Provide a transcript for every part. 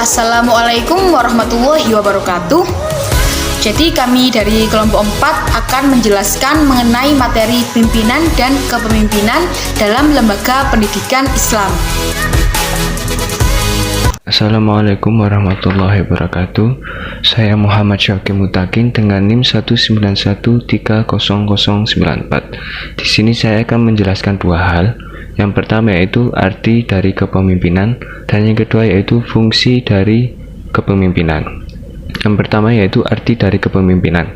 Assalamualaikum warahmatullahi wabarakatuh. Jadi kami dari kelompok 4 akan menjelaskan mengenai materi pimpinan dan kepemimpinan dalam lembaga pendidikan Islam. Assalamualaikum warahmatullahi wabarakatuh. Saya Muhammad Syauqi Mutakin dengan NIM 191300094. Di sini saya akan menjelaskan dua hal. Yang pertama yaitu arti dari kepemimpinan dan yang kedua yaitu fungsi dari kepemimpinan. Yang pertama yaitu arti dari kepemimpinan.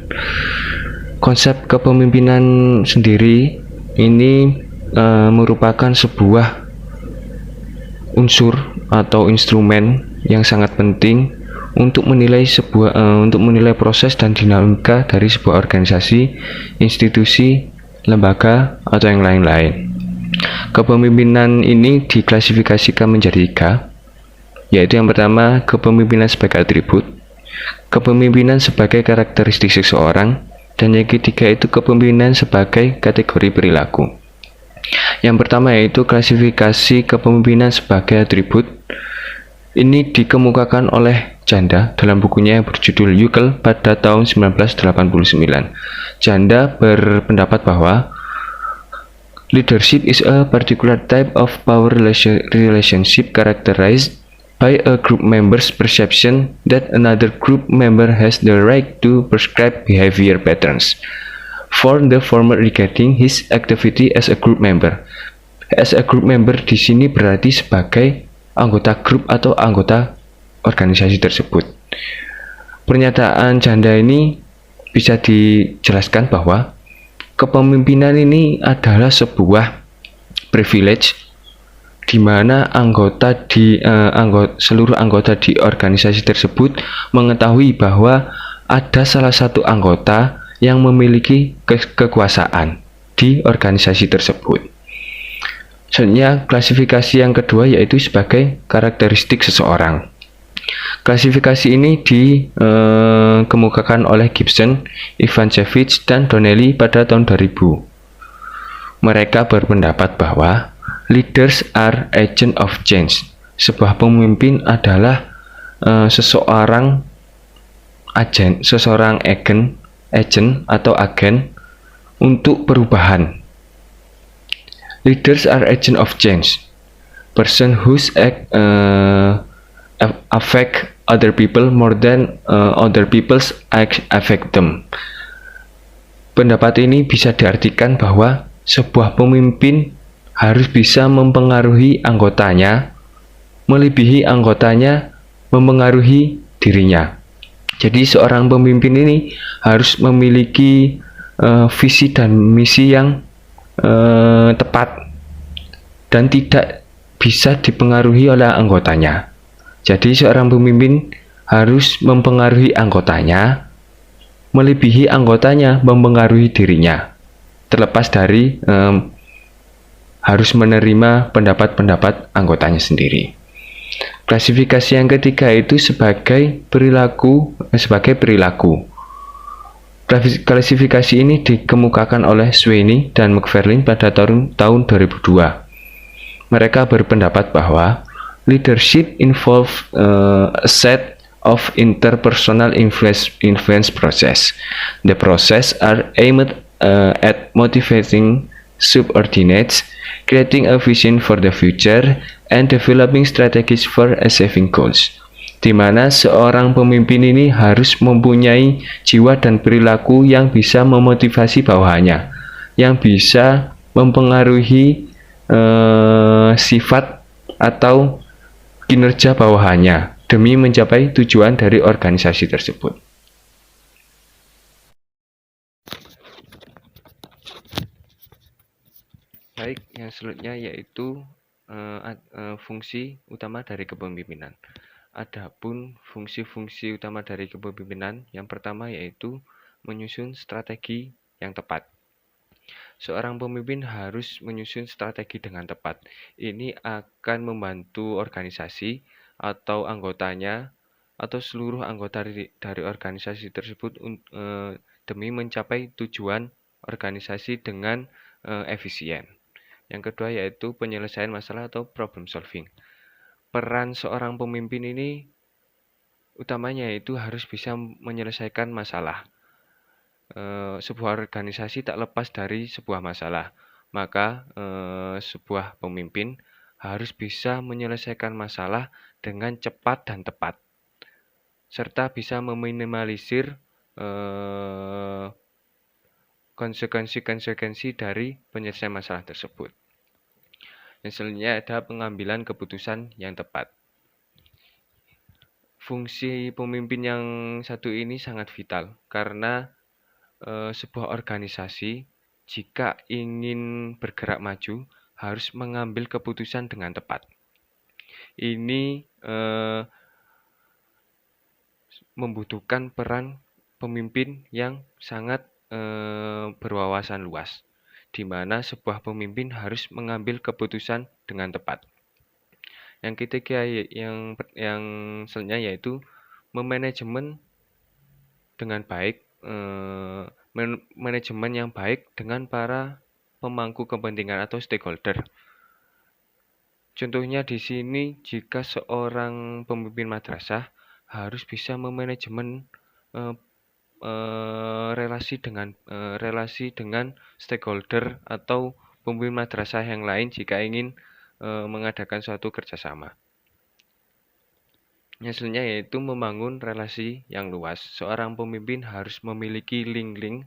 Konsep kepemimpinan sendiri ini merupakan sebuah unsur atau instrumen yang sangat penting untuk menilai proses dan dinamika dari sebuah organisasi, institusi, lembaga atau yang lain-lain. Kepemimpinan ini diklasifikasikan menjadi tiga, yaitu yang pertama kepemimpinan sebagai atribut, kepemimpinan sebagai karakteristik seseorang, dan yang ketiga itu kepemimpinan sebagai kategori perilaku. Yang pertama yaitu klasifikasi kepemimpinan sebagai atribut. Ini dikemukakan oleh Janda dalam bukunya yang berjudul Yukel pada tahun 1989. Janda berpendapat bahwa leadership is a particular type of power relationship characterized by a group member's perception that another group member has the right to prescribe behavior patterns for the former regarding his activity as a group member. As a group member di sini berarti sebagai anggota grup atau anggota organisasi tersebut. Pernyataan Janda ini bisa dijelaskan bahwa kepemimpinan ini adalah sebuah privilege di mana seluruh anggota di organisasi tersebut mengetahui bahwa ada salah satu anggota yang memiliki kekuasaan di organisasi tersebut. Selanjutnya, klasifikasi yang kedua yaitu sebagai karakteristik seseorang. Klasifikasi ini dikemukakan oleh Gibson, Ivancevich, dan Donnelly pada tahun 2000. Mereka berpendapat bahwa leaders are agent of change. Sebuah pemimpin adalah seseorang agen atau agen untuk perubahan. Leaders are agent of change. Person whose act affect other people more than other people's act affect them. Pendapat ini bisa diartikan bahwa sebuah pemimpin harus bisa mempengaruhi anggotanya, melebihi anggotanya mempengaruhi dirinya. Jadi seorang pemimpin ini harus memiliki visi dan misi yang tepat dan tidak bisa dipengaruhi oleh anggotanya. Jadi seorang pemimpin harus mempengaruhi anggotanya, melebihi anggotanya mempengaruhi dirinya. Terlepas dari harus menerima pendapat-pendapat anggotanya sendiri. Klasifikasi yang ketiga itu sebagai perilaku. Klasifikasi ini dikemukakan oleh Sweeney dan McFarlane pada tahun 2002. Mereka berpendapat bahwa leadership involve a set of interpersonal influence process. The process are aimed at motivating subordinates, creating a vision for the future, and developing strategies for achieving goals. Di mana seorang pemimpin ini harus mempunyai jiwa dan perilaku yang bisa memotivasi bawahannya, yang bisa mempengaruhi sifat atau kinerja bawahannya demi mencapai tujuan dari organisasi tersebut. Baik, yang selanjutnya yaitu fungsi utama dari kepemimpinan. Adapun fungsi-fungsi utama dari kepemimpinan, yang pertama yaitu menyusun strategi yang tepat. Seorang pemimpin harus menyusun strategi dengan tepat. Ini akan membantu organisasi atau anggotanya atau seluruh anggota dari organisasi tersebut demi mencapai tujuan organisasi dengan efisien. Yang kedua yaitu penyelesaian masalah atau problem solving. Peran seorang pemimpin ini utamanya itu harus bisa menyelesaikan masalah. Sebuah organisasi tak lepas dari sebuah masalah. Maka sebuah pemimpin harus bisa menyelesaikan masalah dengan cepat dan tepat, serta bisa meminimalisir konsekuensi-konsekuensi dari penyelesaian masalah tersebut. Yang selanjutnya ada pengambilan keputusan yang tepat. Fungsi pemimpin yang satu ini sangat vital karena sebuah organisasi jika ingin bergerak maju harus mengambil keputusan dengan tepat. Ini membutuhkan peran pemimpin yang sangat berwawasan luas, di mana sebuah pemimpin harus mengambil keputusan dengan tepat. Yang ketiga yang selanjutnya yaitu memanajemen dengan baik, manajemen yang baik dengan para pemangku kepentingan atau stakeholder. Contohnya di sini jika seorang pemimpin madrasah harus bisa memanajemen relasi dengan stakeholder atau pemimpin madrasah yang lain jika ingin mengadakan suatu kerjasama. Yang selanjutnya yaitu membangun relasi yang luas. Seorang pemimpin harus memiliki link-link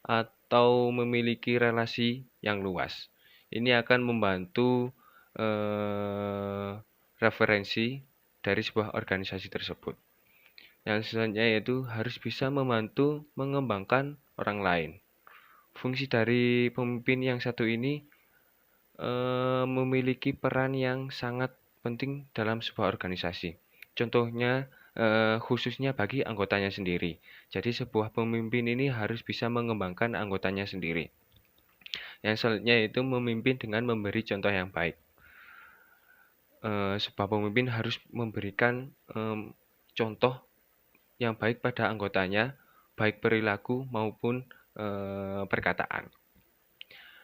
atau memiliki relasi yang luas. Ini akan membantu referensi dari sebuah organisasi tersebut. Yang selanjutnya yaitu harus bisa membantu mengembangkan orang lain. Fungsi dari pemimpin yang satu ini memiliki peran yang sangat penting dalam sebuah organisasi. Contohnya khususnya bagi anggotanya sendiri. Jadi sebuah pemimpin ini harus bisa mengembangkan anggotanya sendiri. Yang selanjutnya yaitu memimpin dengan memberi contoh yang baik. Sebuah pemimpin harus memberikan contoh yang baik pada anggotanya, baik perilaku maupun perkataan.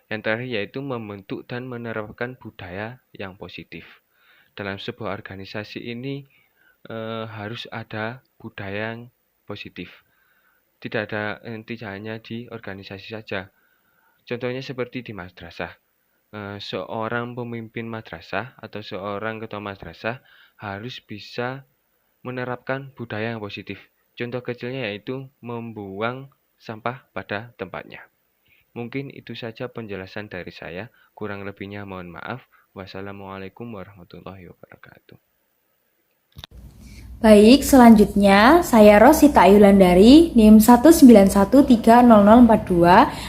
Yang terakhir yaitu membentuk dan menerapkan budaya yang positif. Dalam sebuah organisasi ini harus ada budaya yang positif. Tidak hanya di organisasi saja. Contohnya seperti di madrasah. Seorang pemimpin madrasah atau seorang ketua madrasah harus bisa menerapkan budaya yang positif. Contoh kecilnya yaitu membuang sampah pada tempatnya. Mungkin itu saja penjelasan dari saya. Kurang lebihnya mohon maaf. Wassalamualaikum warahmatullahi wabarakatuh. Baik, selanjutnya saya Rosita Ayulandari, NIM 1913042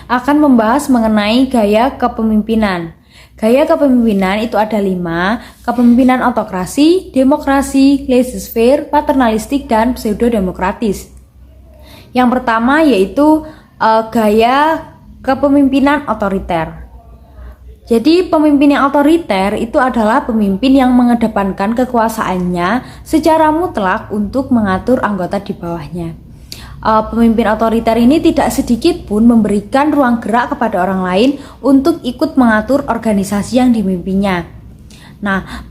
akan membahas mengenai gaya kepemimpinan. Gaya kepemimpinan itu ada 5, kepemimpinan autokrasi, demokrasi, laissez-faire, paternalistik, dan pseudo-demokratis. Yang pertama yaitu gaya kepemimpinan otoriter. Jadi pemimpin yang otoriter itu adalah pemimpin yang mengedepankan kekuasaannya secara mutlak untuk mengatur anggota di bawahnya. Pemimpin otoriter ini tidak sedikit pun memberikan ruang gerak kepada orang lain untuk ikut mengatur organisasi yang dimimpinnya. Nah,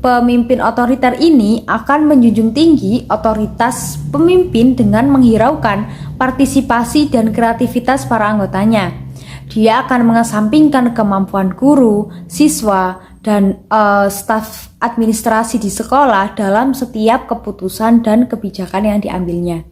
pemimpin otoriter ini akan menjunjung tinggi otoritas pemimpin dengan menghiraukan partisipasi dan kreativitas para anggotanya. Dia akan mengesampingkan kemampuan guru, siswa, dan staf administrasi di sekolah dalam setiap keputusan dan kebijakan yang diambilnya.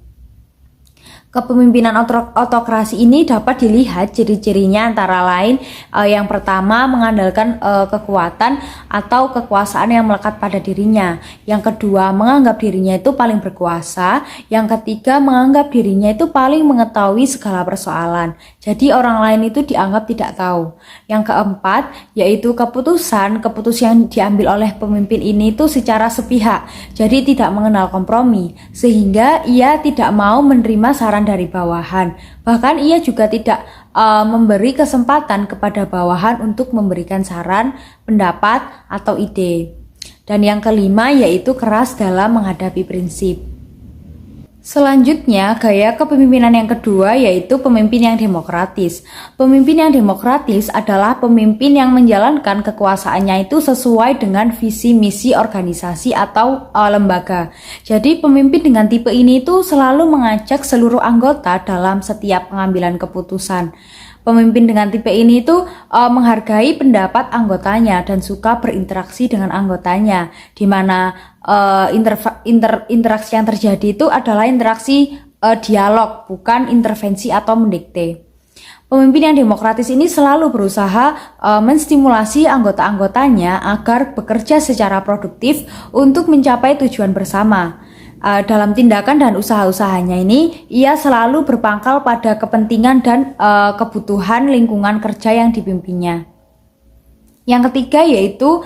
Kepemimpinan autokrasi ini dapat dilihat ciri-cirinya antara lain yang pertama mengandalkan kekuatan atau kekuasaan yang melekat pada dirinya. Yang kedua menganggap dirinya itu paling berkuasa. Yang ketiga menganggap dirinya itu paling mengetahui segala persoalan. Jadi orang lain itu dianggap tidak tahu. Yang keempat yaitu keputusan yang diambil oleh pemimpin ini itu secara sepihak. Jadi tidak mengenal kompromi sehingga ia tidak mau menerima saran dari bawahan. Bahkan ia juga tidak memberi kesempatan kepada bawahan untuk memberikan saran, pendapat, atau ide. Dan yang kelima yaitu keras dalam menghadapi prinsip. Selanjutnya, gaya kepemimpinan yang kedua yaitu pemimpin yang demokratis. Pemimpin yang demokratis adalah pemimpin yang menjalankan kekuasaannya itu sesuai dengan visi misi organisasi atau lembaga. Jadi pemimpin dengan tipe ini itu selalu mengajak seluruh anggota dalam setiap pengambilan keputusan. Pemimpin dengan tipe ini itu menghargai pendapat anggotanya dan suka berinteraksi dengan anggotanya, di mana interaksi yang terjadi itu adalah interaksi dialog, bukan intervensi atau mendikte. Pemimpin yang demokratis ini selalu berusaha menstimulasi anggota-anggotanya agar bekerja secara produktif untuk mencapai tujuan bersama. Dalam tindakan dan usaha-usahanya ini, ia selalu berpangkal pada kepentingan dan kebutuhan lingkungan kerja yang dipimpinnya. Yang ketiga yaitu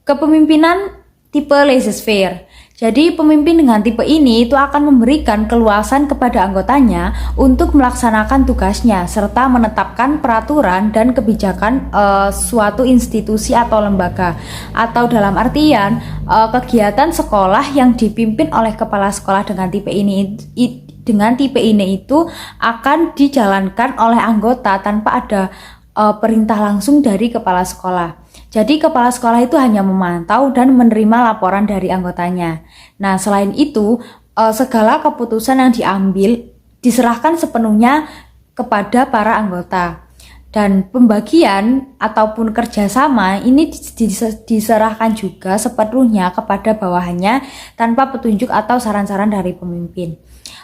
kepemimpinan tipe laissez-faire. Jadi pemimpin dengan tipe ini itu akan memberikan keluasan kepada anggotanya untuk melaksanakan tugasnya serta menetapkan peraturan dan kebijakan suatu institusi atau lembaga, atau dalam artian kegiatan sekolah yang dipimpin oleh kepala sekolah dengan tipe ini itu akan dijalankan oleh anggota tanpa ada perintah langsung dari kepala sekolah. Jadi kepala sekolah itu hanya memantau dan menerima laporan dari anggotanya. Nah, selain itu, segala keputusan yang diambil diserahkan sepenuhnya kepada para anggota. Dan pembagian ataupun kerjasama ini diserahkan juga sepenuhnya kepada bawahannya tanpa petunjuk atau saran-saran dari pemimpin.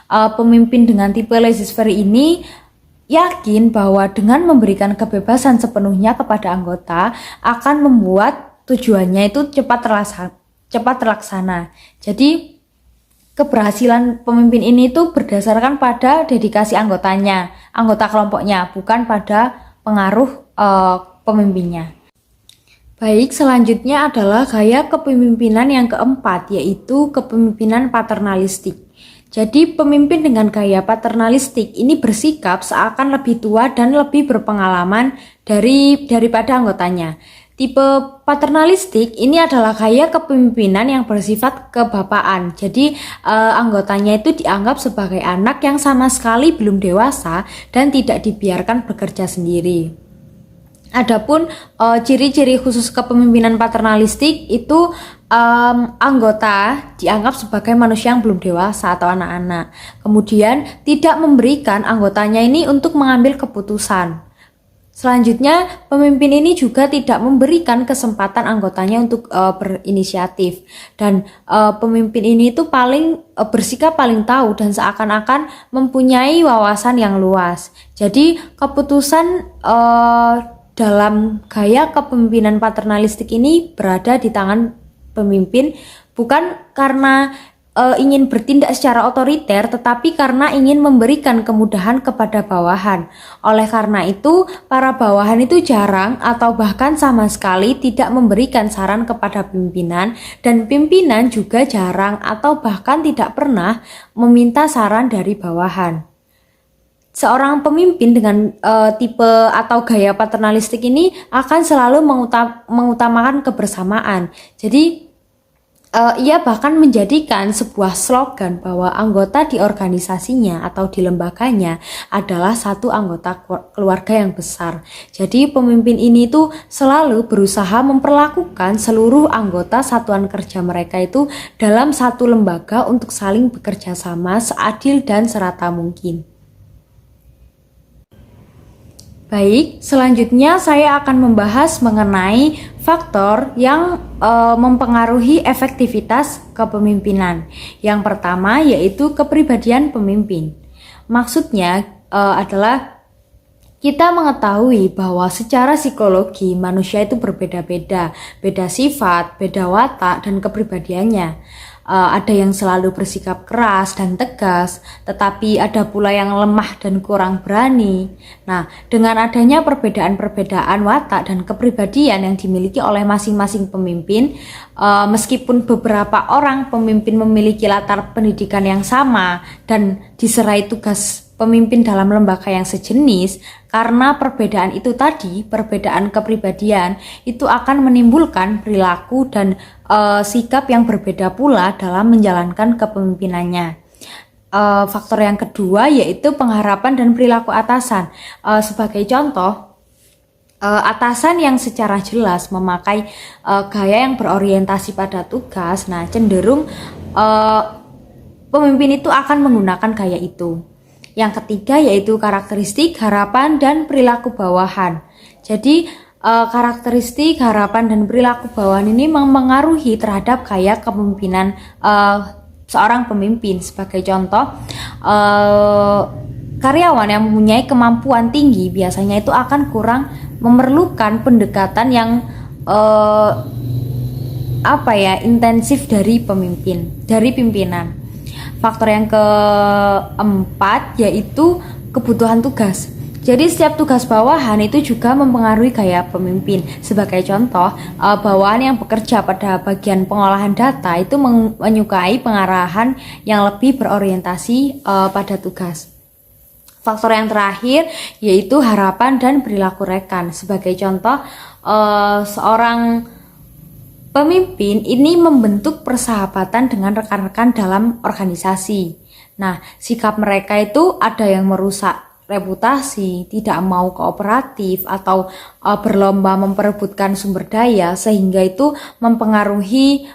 Pemimpin dengan tipe laissez-faire ini yakin bahwa dengan memberikan kebebasan sepenuhnya kepada anggota akan membuat tujuannya itu cepat terlaksana. Jadi keberhasilan pemimpin ini itu berdasarkan pada dedikasi anggota kelompoknya, bukan pada pengaruh pemimpinnya. Baik, selanjutnya adalah gaya kepemimpinan yang keempat, yaitu kepemimpinan paternalistik. Jadi pemimpin dengan gaya paternalistik ini bersikap seakan lebih tua dan lebih berpengalaman daripada anggotanya. Tipe paternalistik ini adalah gaya kepemimpinan yang bersifat kebapaan. Jadi anggotanya itu dianggap sebagai anak yang sama sekali belum dewasa dan tidak dibiarkan bekerja sendiri. Adapun ciri-ciri khusus kepemimpinan paternalistik itu anggota dianggap sebagai manusia yang belum dewasa atau anak-anak. Kemudian tidak memberikan anggotanya ini untuk mengambil keputusan. Selanjutnya, pemimpin ini juga tidak memberikan kesempatan anggotanya untuk berinisiatif. Dan pemimpin ini itu bersikap paling tahu dan seakan-akan mempunyai wawasan yang luas. Jadi keputusan dalam gaya kepemimpinan paternalistik ini berada di tangan pemimpin, bukan karena ingin bertindak secara otoriter, tetapi karena ingin memberikan kemudahan kepada bawahan. Oleh karena itu, para bawahan itu jarang atau bahkan sama sekali tidak memberikan saran kepada pimpinan, dan pimpinan juga jarang atau bahkan tidak pernah meminta saran dari bawahan. Seorang pemimpin dengan tipe atau gaya paternalistik ini akan selalu mengutamakan kebersamaan. Jadi ia bahkan menjadikan sebuah slogan bahwa anggota di organisasinya atau di lembaganya adalah satu anggota keluarga yang besar. Jadi pemimpin ini tuh selalu berusaha memperlakukan seluruh anggota satuan kerja mereka itu dalam satu lembaga untuk saling bekerja sama seadil dan serata mungkin. Baik, selanjutnya saya akan membahas mengenai faktor yang mempengaruhi efektivitas kepemimpinan. Yang pertama yaitu kepribadian pemimpin. Maksudnya adalah kita mengetahui bahwa secara psikologi manusia itu berbeda-beda, beda sifat, beda watak, dan kepribadiannya. Ada yang selalu bersikap keras dan tegas, tetapi ada pula yang lemah dan kurang berani. Nah, dengan adanya perbedaan-perbedaan watak dan kepribadian yang dimiliki oleh masing-masing pemimpin, meskipun beberapa orang pemimpin memiliki latar pendidikan yang sama dan diserai tugas pemimpin dalam lembaga yang sejenis, karena perbedaan itu tadi, perbedaan kepribadian, itu akan menimbulkan perilaku dan sikap yang berbeda pula dalam menjalankan kepemimpinannya. Faktor yang kedua yaitu pengharapan dan perilaku atasan. Sebagai contoh, atasan yang secara jelas memakai gaya yang berorientasi pada tugas, nah cenderung pemimpin itu akan menggunakan gaya itu. Yang ketiga yaitu karakteristik, harapan, dan perilaku bawahan. Jadi karakteristik, harapan, dan perilaku bawahan ini mempengaruhi terhadap gaya kepemimpinan seorang pemimpin. Sebagai contoh, karyawan yang mempunyai kemampuan tinggi biasanya itu akan kurang memerlukan pendekatan yang intensif dari pimpinan. Faktor yang keempat yaitu kebutuhan tugas. Jadi setiap tugas bawahan itu juga mempengaruhi gaya pemimpin. Sebagai contoh, bawahan yang bekerja pada bagian pengolahan data itu menyukai pengarahan yang lebih berorientasi pada tugas. Faktor yang terakhir yaitu harapan dan perilaku rekan. Sebagai contoh, seorang pemimpin ini membentuk persahabatan dengan rekan-rekan dalam organisasi. Nah, sikap mereka itu ada yang merusak reputasi, tidak mau kooperatif, atau berlomba memperebutkan sumber daya, sehingga itu mempengaruhi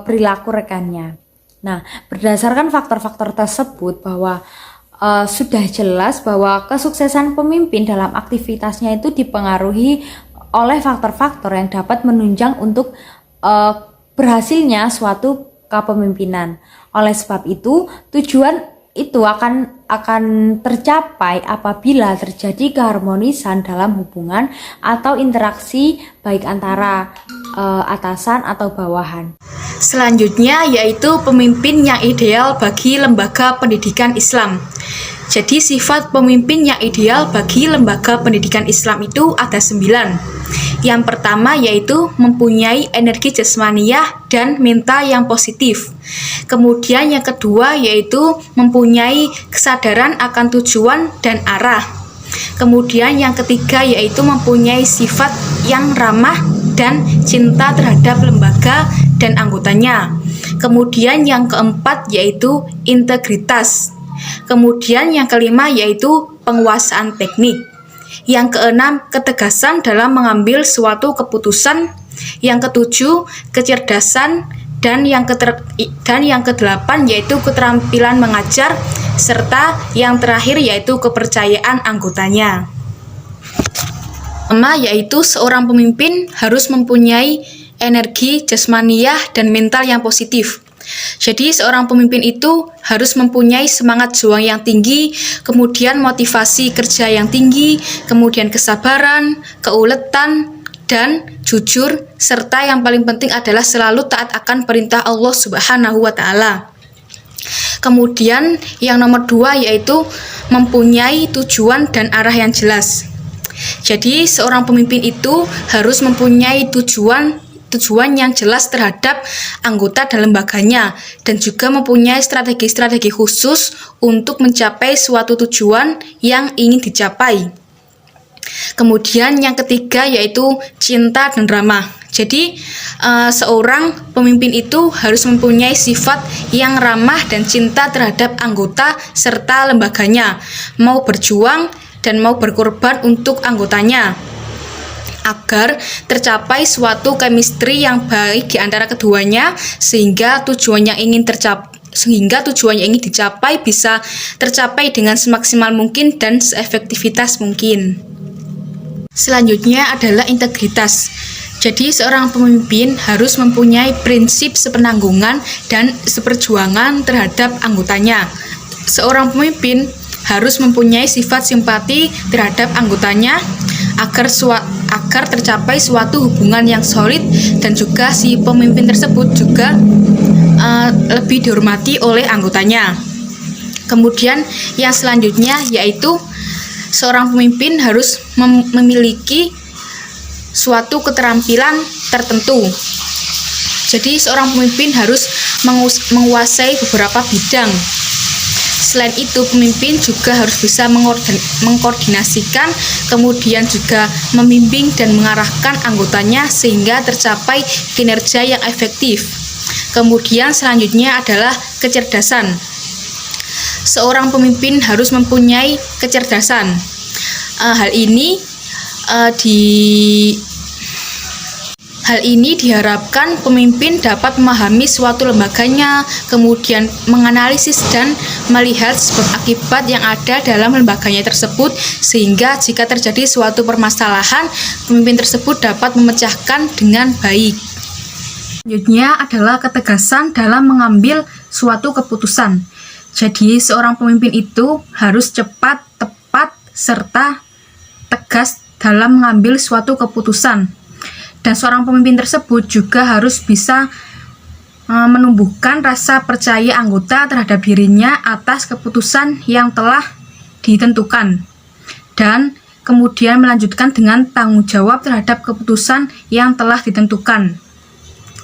perilaku rekannya. Nah, berdasarkan faktor-faktor tersebut bahwa sudah jelas bahwa kesuksesan pemimpin dalam aktivitasnya itu dipengaruhi oleh faktor-faktor yang dapat menunjang untuk berhasilnya suatu kepemimpinan. Oleh sebab itu, tujuan itu akan tercapai apabila terjadi keharmonisan dalam hubungan atau interaksi baik antara atasan atau bawahan. Selanjutnya yaitu pemimpin yang ideal bagi lembaga pendidikan Islam. Jadi sifat pemimpin yang ideal bagi lembaga pendidikan Islam itu ada 9. Yang pertama yaitu mempunyai energi jasmaniyah dan mental yang positif. Kemudian yang kedua yaitu mempunyai kesadaran akan tujuan dan arah. Kemudian yang ketiga yaitu mempunyai sifat yang ramah dan cinta terhadap lembaga dan anggotanya. Kemudian yang keempat yaitu integritas. Kemudian yang kelima yaitu penguasaan teknik. Yang keenam, ketegasan dalam mengambil suatu keputusan. Yang ketujuh, kecerdasan. Dan yang kedelapan yaitu keterampilan mengajar. Serta yang terakhir yaitu kepercayaan anggotanya. Pertama yaitu seorang pemimpin harus mempunyai energi jasmaniyah dan mental yang positif. Jadi seorang pemimpin itu harus mempunyai semangat juang yang tinggi, kemudian motivasi kerja yang tinggi, kemudian kesabaran, keuletan, dan jujur, serta yang paling penting adalah selalu taat akan perintah Allah Subhanahu wa Ta'ala. Kemudian yang nomor 2 yaitu mempunyai tujuan dan arah yang jelas. Jadi seorang pemimpin itu harus mempunyai tujuan yang jelas terhadap anggota dan lembaganya, dan juga mempunyai strategi-strategi khusus untuk mencapai suatu tujuan yang ingin dicapai. Kemudian yang ketiga yaitu cinta dan ramah. Jadi seorang pemimpin itu harus mempunyai sifat yang ramah dan cinta terhadap anggota serta lembaganya, mau berjuang dan mau berkorban untuk anggotanya, agar tercapai suatu chemistry yang baik di antara keduanya, sehingga tujuan yang ingin dicapai bisa tercapai dengan semaksimal mungkin dan seefektivitas mungkin. Selanjutnya adalah integritas. Jadi seorang pemimpin harus mempunyai prinsip sepenanggungan dan seperjuangan terhadap anggotanya. Seorang pemimpin harus mempunyai sifat simpati terhadap anggotanya agar tercapai suatu hubungan yang solid, dan juga si pemimpin tersebut juga lebih dihormati oleh anggotanya. Kemudian yang selanjutnya yaitu seorang pemimpin harus memiliki suatu keterampilan tertentu. Jadi seorang pemimpin harus menguasai beberapa bidang. Selain itu, pemimpin juga harus bisa mengkoordinasikan, kemudian juga membimbing dan mengarahkan anggotanya sehingga tercapai kinerja yang efektif. Kemudian selanjutnya adalah kecerdasan. Seorang pemimpin harus mempunyai kecerdasan. Hal ini diharapkan pemimpin dapat memahami suatu lembaganya, kemudian menganalisis dan melihat sebab akibat yang ada dalam lembaganya tersebut, sehingga jika terjadi suatu permasalahan, pemimpin tersebut dapat memecahkan dengan baik. Selanjutnya adalah ketegasan dalam mengambil suatu keputusan. Jadi, seorang pemimpin itu harus cepat, tepat, serta tegas dalam mengambil suatu keputusan. Dan seorang pemimpin tersebut juga harus bisa menumbuhkan rasa percaya anggota terhadap dirinya atas keputusan yang telah ditentukan. Dan kemudian melanjutkan dengan tanggung jawab terhadap keputusan yang telah ditentukan.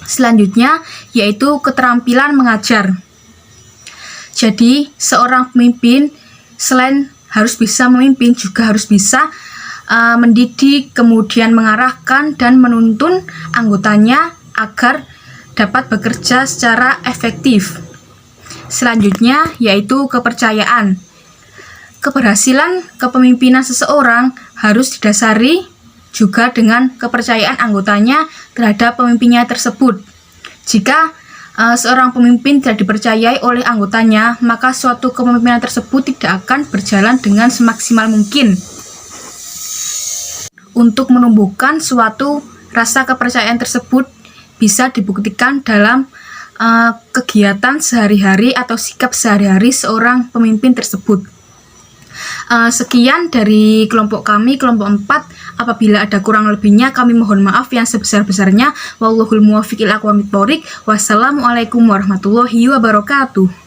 Selanjutnya, yaitu keterampilan mengajar. Jadi, seorang pemimpin selain harus bisa memimpin, juga harus bisa mendidik, kemudian mengarahkan dan menuntun anggotanya agar dapat bekerja secara efektif. Selanjutnya, yaitu kepercayaan. Keberhasilan kepemimpinan seseorang harus didasari juga dengan kepercayaan anggotanya terhadap pemimpinnya tersebut. Jika seorang pemimpin tidak dipercayai oleh anggotanya, maka suatu kepemimpinan tersebut tidak akan berjalan dengan semaksimal mungkin. Untuk menumbuhkan suatu rasa kepercayaan tersebut bisa dibuktikan dalam kegiatan sehari-hari atau sikap sehari-hari seorang pemimpin tersebut. Sekian dari kelompok kami, kelompok 4. Apabila ada kurang lebihnya, kami mohon maaf yang sebesar-besarnya. Wallahul muwaffiq ila aqwamit thoriq. Wassalamualaikum warahmatullahi wabarakatuh.